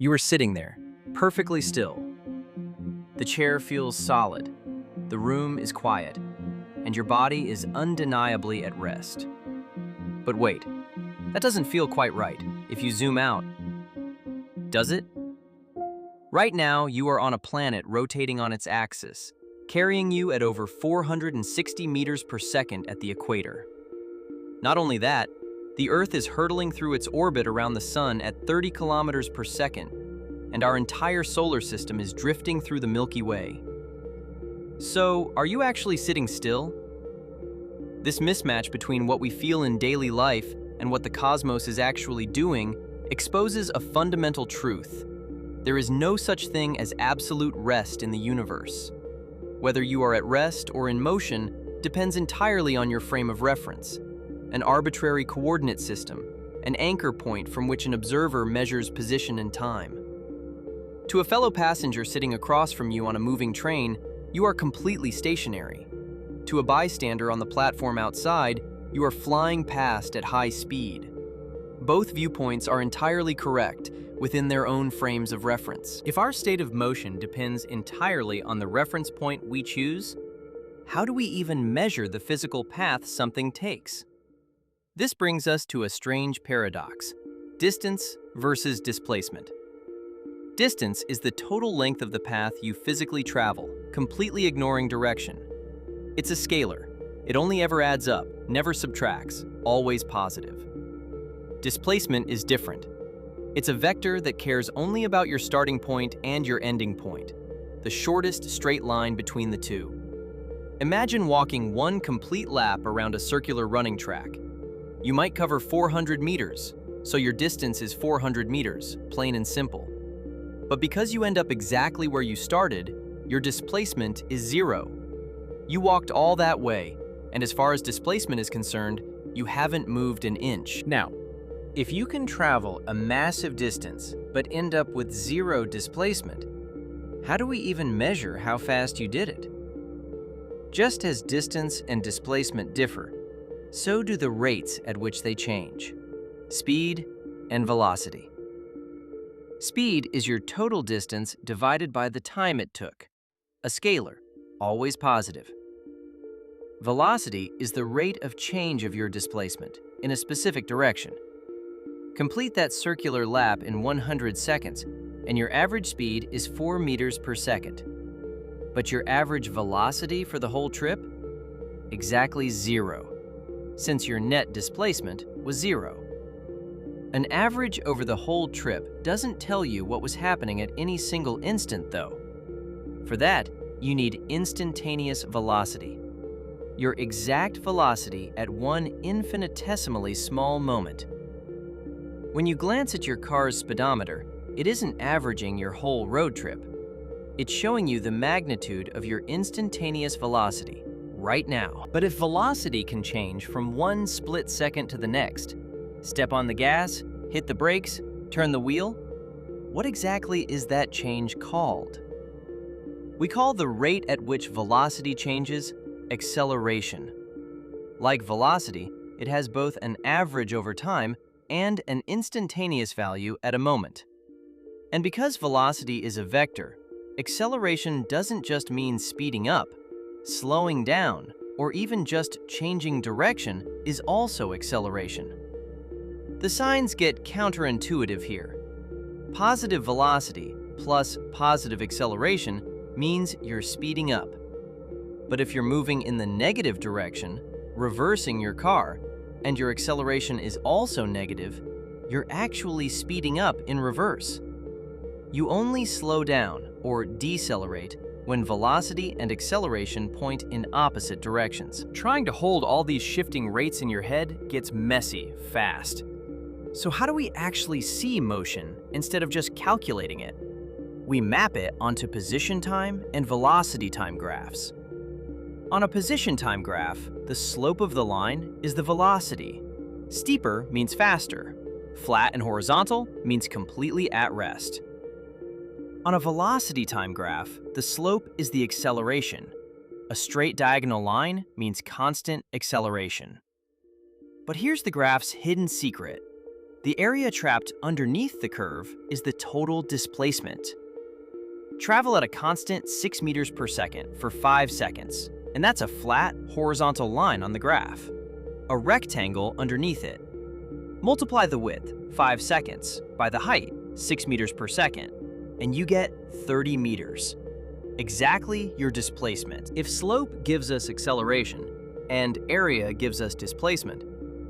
You are sitting there, perfectly still. The chair feels solid, the room is quiet, and your body is undeniably at rest. But wait, that doesn't feel quite right. If you zoom out, does it? Right now, you are on a planet rotating on its axis, carrying you at over 460 meters per second at the equator. Not only that, the Earth is hurtling through its orbit around the Sun at 30 kilometers per second, and our entire solar system is drifting through the Milky Way. So, are you actually sitting still? This mismatch between what we feel in daily life and what the cosmos is actually doing exposes a fundamental truth. There is no such thing as absolute rest in the universe. Whether you are at rest or in motion depends entirely on your frame of reference, an arbitrary coordinate system, an anchor point from which an observer measures position and time. To a fellow passenger sitting across from you on a moving train, you are completely stationary. To a bystander on the platform outside, you are flying past at high speed. Both viewpoints are entirely correct within their own frames of reference. If our state of motion depends entirely on the reference point we choose, how do we even measure the physical path something takes? This brings us to a strange paradox: distance versus displacement. Distance is the total length of the path you physically travel, completely ignoring direction. It's a scalar. It only ever adds up, never subtracts, always positive. Displacement is different. It's a vector that cares only about your starting point and your ending point, the shortest straight line between the two. Imagine walking one complete lap around a circular running track. You might cover 400 meters, so your distance is 400 meters, plain and simple. But because you end up exactly where you started, your displacement is 0. You walked all that way, and as far as displacement is concerned, you haven't moved an inch. Now, if you can travel a massive distance but end up with 0 displacement, how do we even measure how fast you did it? Just as distance and displacement differ, so do the rates at which they change: speed and velocity. Speed is your total distance divided by the time it took, a scalar, always positive. Velocity is the rate of change of your displacement in a specific direction. Complete that circular lap in 100 seconds, and your average speed is 4 meters per second. But your average velocity for the whole trip? Exactly 0, since your net displacement was 0. An average over the whole trip doesn't tell you what was happening at any single instant, though. For that, you need instantaneous velocity, your exact velocity at one infinitesimally small moment. When you glance at your car's speedometer, it isn't averaging your whole road trip. It's showing you the magnitude of your instantaneous velocity right now. But if velocity can change from one split second to the next, step on the gas, hit the brakes, turn the wheel, what exactly is that change called? We call the rate at which velocity changes acceleration. Like velocity, it has both an average over time and an instantaneous value at a moment. And because velocity is a vector, acceleration doesn't just mean speeding up. Slowing down, or even just changing direction, is also acceleration. The signs get counterintuitive here. Positive velocity plus positive acceleration means you're speeding up. But if you're moving in the negative direction, reversing your car, and your acceleration is also negative, you're actually speeding up in reverse. You only slow down or decelerate when velocity and acceleration point in opposite directions. Trying to hold all these shifting rates in your head gets messy fast. So how do we actually see motion instead of just calculating it? We map it onto position time and velocity time graphs. On a position time graph, the slope of the line is the velocity. Steeper means faster. Flat and horizontal means completely at rest. On a velocity time graph, the slope is the acceleration. A straight diagonal line means constant acceleration. But here's the graph's hidden secret. The area trapped underneath the curve is the total displacement. Travel at a constant 6 meters per second for 5 seconds, and that's a flat, horizontal line on the graph. A rectangle underneath it. Multiply the width, 5 seconds, by the height, 6 meters per second, and you get 30 meters. Exactly your displacement. If slope gives us acceleration and area gives us displacement,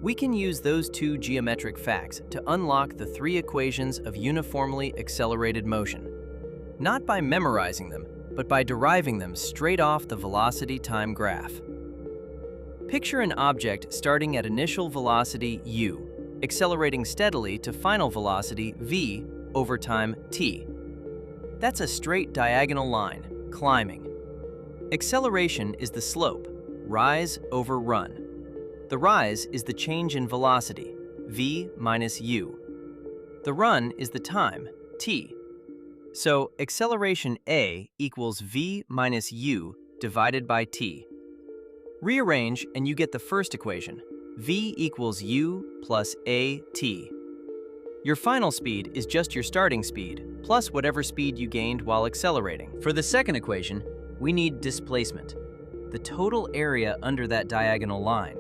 we can use those two geometric facts to unlock the 3 equations of uniformly accelerated motion. Not by memorizing them, but by deriving them straight off the velocity-time graph. Picture an object starting at initial velocity u, accelerating steadily to final velocity v over time t. That's a straight diagonal line, climbing. Acceleration is the slope, rise over run. The rise is the change in velocity, v minus u. The run is the time, t. So acceleration a equals v minus u divided by t. Rearrange and you get the first equation, v equals u plus at. Your final speed is just your starting speed, plus whatever speed you gained while accelerating. For the second equation, we need displacement, the total area under that diagonal line.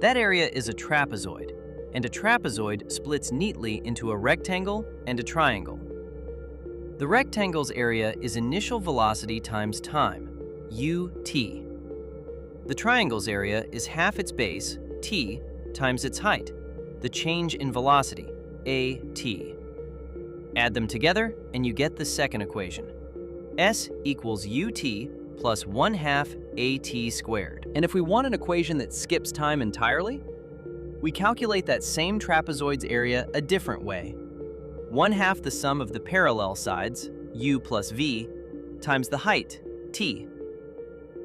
That area is a trapezoid, and a trapezoid splits neatly into a rectangle and a triangle. The rectangle's area is initial velocity times time, ut. The triangle's area is half its base, t, times its height, the change in velocity, at. Add them together and you get the second equation. S equals ut plus 1/2 at squared. And if we want an equation that skips time entirely, we calculate that same trapezoid's area a different way. 1/2 the sum of the parallel sides, u plus v, times the height, t.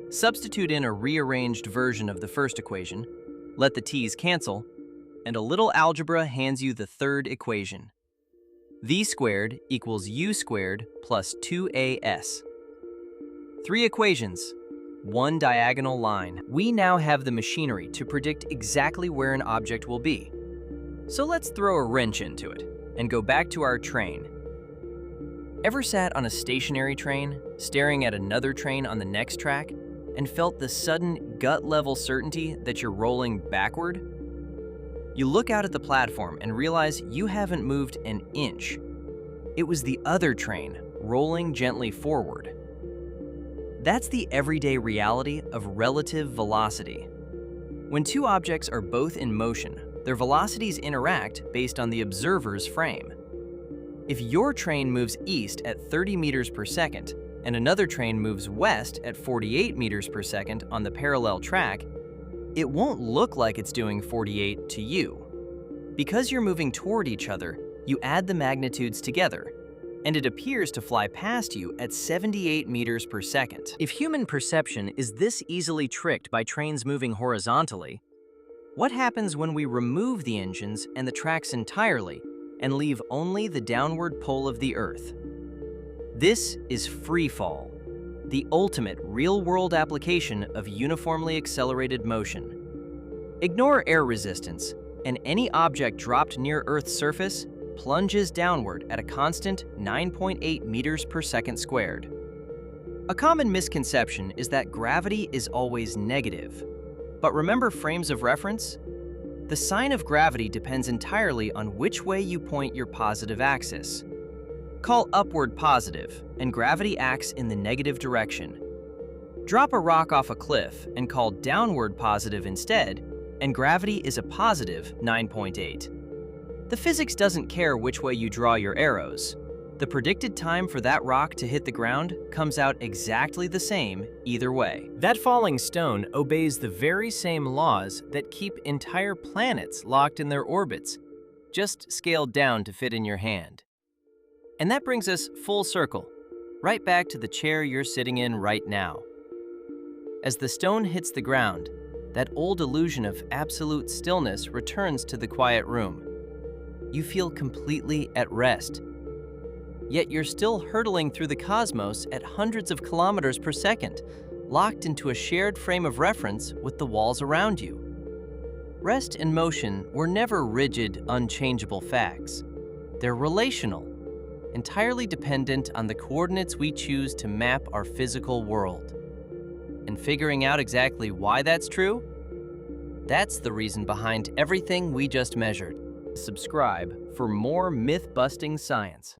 Substitute in a rearranged version of the first equation, let the t's cancel, and a little algebra hands you the third equation. V squared equals u squared plus 2as. 3 equations, 1 diagonal line. We now have the machinery to predict exactly where an object will be. So let's throw a wrench into it and go back to our train. Ever sat on a stationary train, staring at another train on the next track, and felt the sudden gut-level certainty that you're rolling backward? You look out at the platform and realize you haven't moved an inch. It was the other train rolling gently forward. That's the everyday reality of relative velocity. When two objects are both in motion, their velocities interact based on the observer's frame. If your train moves east at 30 meters per second and another train moves west at 48 meters per second on the parallel track, it won't look like it's doing 48 to you. Because you're moving toward each other, you add the magnitudes together, and it appears to fly past you at 78 meters per second. If human perception is this easily tricked by trains moving horizontally, what happens when we remove the engines and the tracks entirely and leave only the downward pull of the Earth? This is free fall, the ultimate real-world application of uniformly accelerated motion. Ignore air resistance, and any object dropped near Earth's surface plunges downward at a constant 9.8 meters per second squared. A common misconception is that gravity is always negative. But remember frames of reference? The sign of gravity depends entirely on which way you point your positive axis. Call upward positive, and gravity acts in the negative direction. Drop a rock off a cliff and call downward positive instead, and gravity is a positive 9.8. The physics doesn't care which way you draw your arrows. The predicted time for that rock to hit the ground comes out exactly the same either way. That falling stone obeys the very same laws that keep entire planets locked in their orbits, just scaled down to fit in your hand. And that brings us full circle, right back to the chair you're sitting in right now. As the stone hits the ground, that old illusion of absolute stillness returns to the quiet room. You feel completely at rest. Yet you're still hurtling through the cosmos at hundreds of kilometers per second, locked into a shared frame of reference with the walls around you. Rest and motion were never rigid, unchangeable facts. They're relational, entirely dependent on the coordinates we choose to map our physical world. And figuring out exactly why that's true? That's the reason behind everything we just measured. Subscribe for more myth-busting science.